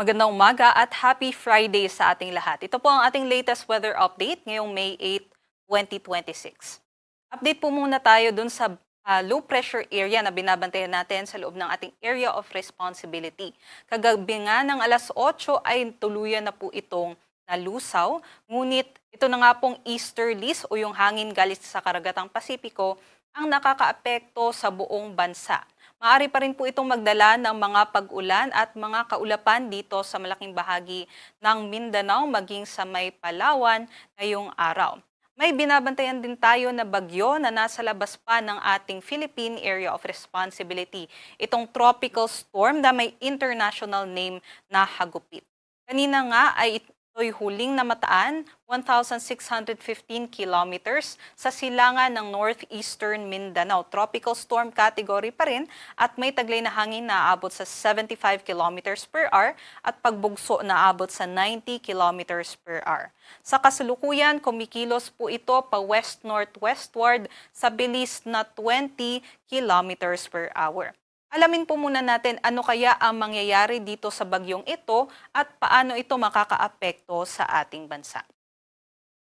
Magandang umaga at happy Friday sa ating lahat. Ito po ang ating latest weather update ngayong May 8, 2026. Update po muna tayo dun sa low pressure area na binabantayan natin sa loob ng ating area of responsibility. Kagabi nga ng alas 8 ay tuluyan na po itong nalusaw, ngunit ito na nga pong easterlies o yung hangin galing sa karagatang Pasipiko ang nakakaapekto sa buong bansa. Maaari pa rin po itong magdala ng mga pag-ulan at mga kaulapan dito sa malaking bahagi ng Mindanao maging sa may Palawan ngayong araw. May binabantayan din tayo na bagyo na nasa labas pa ng ating Philippine Area of Responsibility. Itong tropical storm na may international name na Hagupit. Kanina nga ay ito'y huling namataan, 1,615 kilometers sa silangan ng northeastern Mindanao. Tropical storm category pa rin at may taglay na hangin na aabot sa 75 kilometers per hour at pagbugso na aabot sa 90 kilometers per hour. Sa kasalukuyan, kumikilos po ito pa west-northwestward sa bilis na 20 kilometers per hour. Alamin po muna natin ano kaya ang mangyayari dito sa bagyong ito at paano ito makakaapekto sa ating bansa.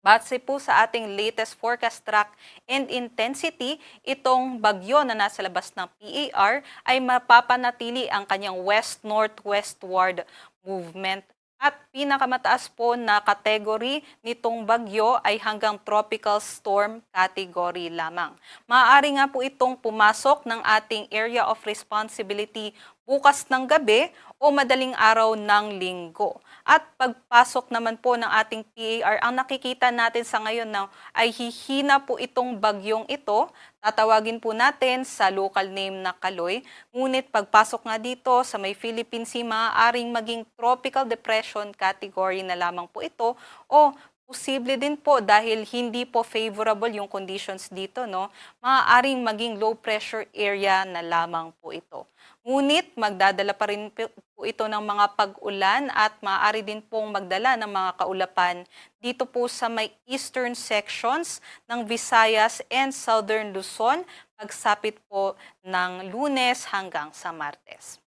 Base po sa ating latest forecast track and intensity, itong bagyo na nasa labas ng PAR ay mapapanatili ang kanyang west-northwestward movement. At pinakamataas po na category nitong bagyo ay hanggang tropical storm category lamang. Maaari nga po itong pumasok ng ating area of responsibility bukas ng gabi o madaling araw ng linggo. At pagpasok naman po ng ating PAR, ang nakikita natin sa ngayon na ay hihina po itong bagyong ito. Tatawagin po natin sa local name na Kaloy. Ngunit pagpasok nga dito sa may Philippine Sea, maaaring maging tropical depression category na lamang po ito o posible din po dahil hindi po favorable yung conditions dito, no? Maaaring maging low pressure area na lamang po ito. Ngunit magdadala pa rin po ito ng mga pag-ulan at maaari din pong magdala ng mga kaulapan dito po sa may eastern sections ng Visayas and Southern Luzon pagsapit po ng Lunes hanggang sa Martes.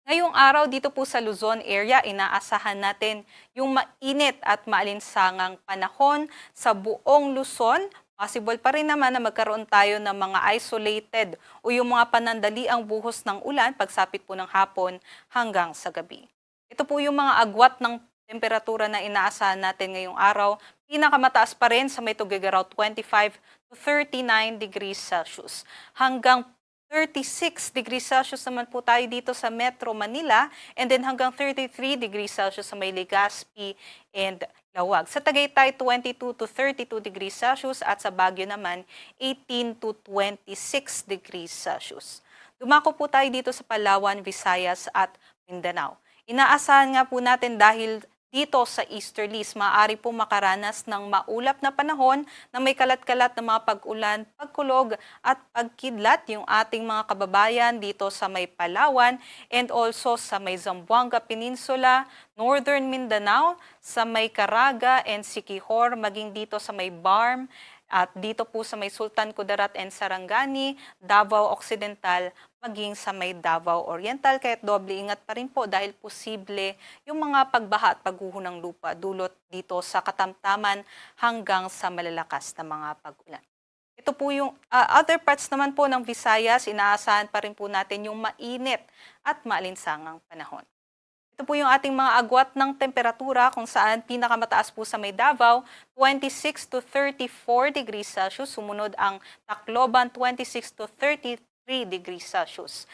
Ngayong araw dito po sa Luzon area, inaasahan natin yung mainit at maalinsangang panahon sa buong Luzon. Possible pa rin naman na magkaroon tayo ng mga isolated o yung mga panandaliang buhos ng ulan pagsapit po ng hapon hanggang sa gabi. Ito po yung mga agwat ng temperatura na inaasahan natin ngayong araw. Pinakamataas pa rin sa may Tuguegarao 25 to 39 degrees Celsius. Hanggang 36 degrees Celsius naman po tayo dito sa Metro Manila and then hanggang 33 degrees Celsius sa may Legazpi and Lawag. Sa Tagaytay, 22 to 32 degrees Celsius at sa Baguio naman, 18 to 26 degrees Celsius. Dumako po tayo dito sa Palawan, Visayas at Mindanao. Inaasahan nga po natin dahil dito sa easterlies, maaari po makaranas ng maulap na panahon na may kalat-kalat na mga pag-ulan, pagkulog at pagkidlat yung ating mga kababayan dito sa may Palawan and also sa may Zamboanga Peninsula, Northern Mindanao, sa may Caraga and Siquijor, maging dito sa may Barm, at dito po sa may Sultan Kudarat and Sarangani, Davao Occidental, maging sa may Davao Oriental. Kaya't doble ingat pa rin po dahil posible yung mga pagbaha at pagguho ng lupa dulot dito sa katamtaman hanggang sa malalakas na mga pag-ulan. Ito po yung other parts naman po ng Visayas, inaasahan pa rin po natin yung mainit at maalinsangang panahon. Ito po yung ating mga agwat ng temperatura kung saan pinakamataas po sa may Davao, 26 to 34 degrees Celsius. Sumunod ang Tacloban, 26 to 33 degrees Celsius.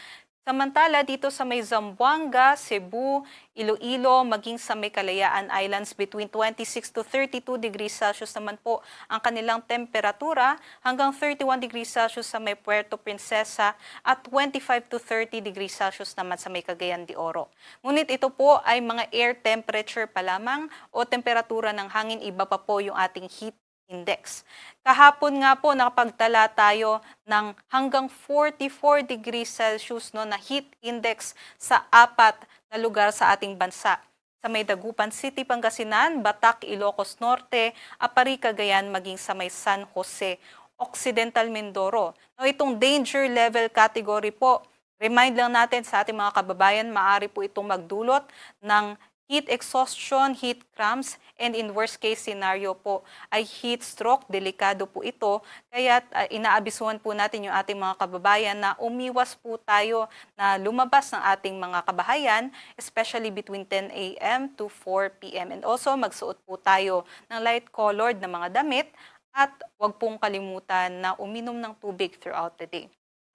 Samantala, dito sa may Zamboanga, Cebu, Iloilo, maging sa may Kalayaan Islands, between 26 to 32 degrees Celsius naman po ang kanilang temperatura, hanggang 31 degrees Celsius sa may Puerto Princesa at 25 to 30 degrees Celsius naman sa may Cagayan de Oro. Ngunit ito po ay mga air temperature pa lamang o temperatura ng hangin, iba pa po yung ating heat index. Kahapon nga po nakapagtala tayo ng hanggang 44 degrees Celsius no, na heat index sa 4 na lugar sa ating bansa. Sa may Dagupan City, Pangasinan, Batac, Ilocos Norte, Apari, Cagayan, maging sa may San Jose, Occidental Mindoro. No, itong danger level category po Remind lang natin sa ating mga kababayan, maaari po itong magdulot ng heat exhaustion, heat cramps, and in worst case scenario po ay heat stroke. Delikado po ito. Kaya inaabisuhan po natin yung ating mga kababayan na umiwas po tayo na lumabas ng ating mga kabahayan, especially between 10 a.m. to 4 p.m. And also magsuot po tayo ng light colored na mga damit at huwag pong kalimutan na uminom ng tubig throughout the day.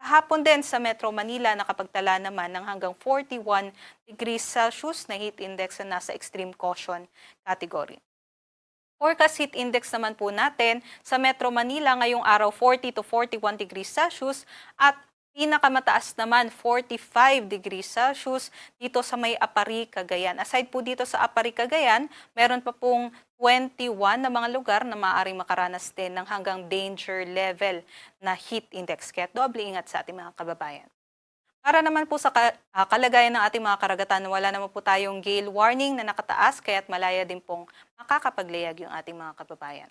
Kahapon din sa Metro Manila, nakapagtala naman ng hanggang 41 degrees Celsius na heat index na nasa extreme caution category. Forecast heat index naman po natin sa Metro Manila ngayong araw 40 to 41 degrees Celsius at pinakamataas naman 45 degrees Celsius dito sa may Apari, Cagayan. Aside po dito sa Apari, Cagayan, meron pa pong 21 na mga lugar na maaaring makaranas din ng hanggang danger level na heat index. Kaya doble ingat sa ating mga kababayan. Para naman po sa kalagayan ng ating mga karagatan, wala naman po tayong gale warning na nakataas kaya't malaya din pong makakapaglayag yung ating mga kababayan.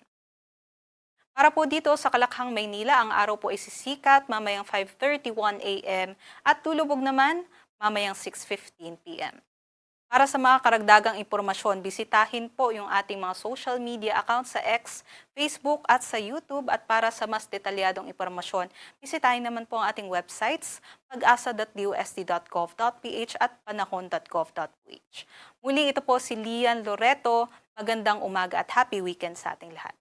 Para po dito sa Kalakhang, Maynila, ang araw po ay sisikat mamayang 5:31 a.m. at tulubog naman mamayang 6:15 p.m. Para sa mga karagdagang impormasyon, bisitahin po yung ating mga social media accounts sa X, Facebook at sa YouTube. At para sa mas detalyadong impormasyon, bisitahin naman po ang ating websites pag-asa.dusd.gov.ph at panahon.gov.ph. Muli ito po si Lian Loreto. Magandang umaga at happy weekend sa ating lahat.